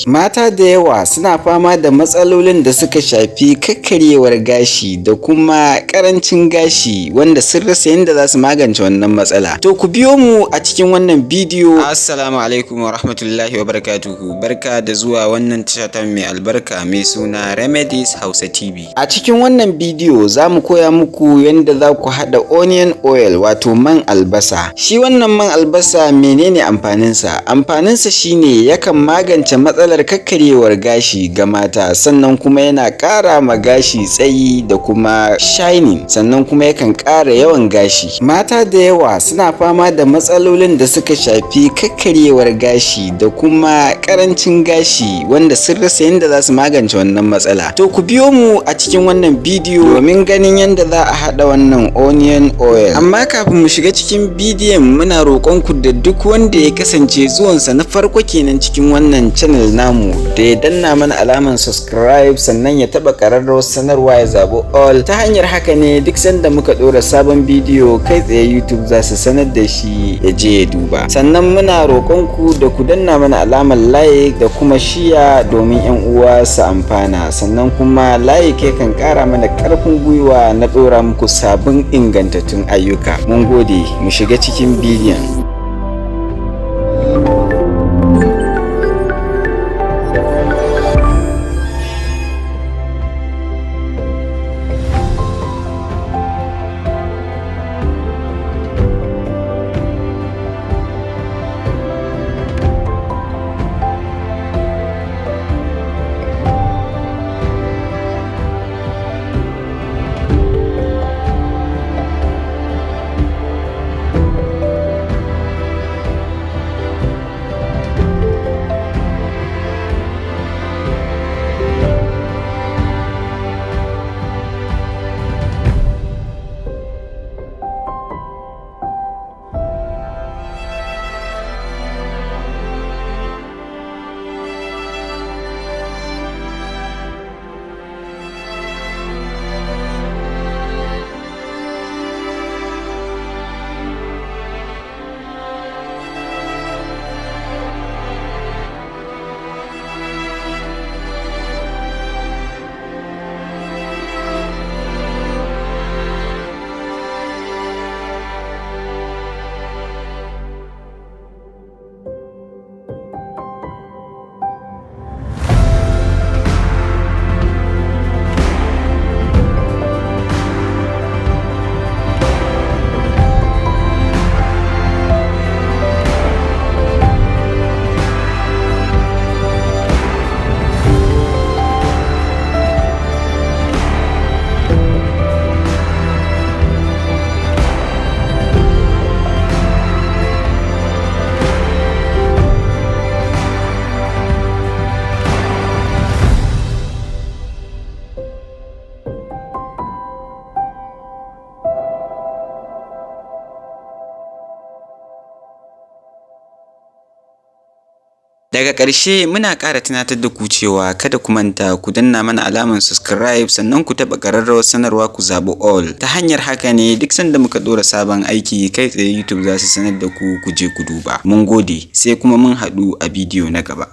Mata da yawa suna fama da matsalolin da suka shafi kakkaryewar gashi da kuma ƙarancin gashi wanda sun rasa yadda za su magance wannan matsala. To ku biyo mu a cikin wannan bidiyo. Assalamu alaikum wa rahmatullahi wa barakatuhu. Barka da zuwa wannan tasha ta mai albarka mai suna Remedies Hausa TV. A cikin wannan bidiyo za mu koya muku yadda za ku haɗa onion oil wato man albasa. Shi wannan man albasa menene amfaninsa? Amfaninsa shine yakan magance matsalar kakkaryewar gashi ga mata, sannan kuma yana ƙara ma gashi tsayi da kuma shining, sannan kuma yakan ƙara yawan gashi. Mata da yawa suna fama da matsalolin da suka shafi kakkaryewar gashi da kuma ƙarancin gashi wanda sun rasa yadda za su magance wannan matsala. To ku biyo mu a cikin wannan bidiyo domin ganin yadda za a haɗa wannan onion oil. Amma kafin mu shiga cikin bidiyon muna roƙon ku da duk wanda ya kasance zuwansa na farko kenan cikin wannan channel namu da ya danna mana alaman subscribe, sannan ya taɓa ƙararrawar sanarwa ya zaɓi all. Ta hanyar haka ne duk sanda muka ɗora sabon bidiyo kai tsaye YouTube za su sanar da shi ya je ya duba. Sannan muna roƙon ku da ku danna mana alamar like da kuma shiya domin 'yan uwa su amfana. Sannan kuma like kan ƙara mana ƙarfin gwiwa na ɗora muku sabbin ingantattun ayyuka. Mun gode, mu shiga cikin bidiyon. Daga ƙarshe muna ƙara tunatar da ku cewa kada ku manta ku danna mana alamar subscribe, sannan ku taɓa ƙararrawar sanarwa ku zaɓi all. Ta hanyar haka ne duk sanda muka ɗora sabon aiki kai tsaye YouTube za su sanar da ku ku je ku duba. Mun gode, sai kuma mun haɗu a bidiyo na gaba.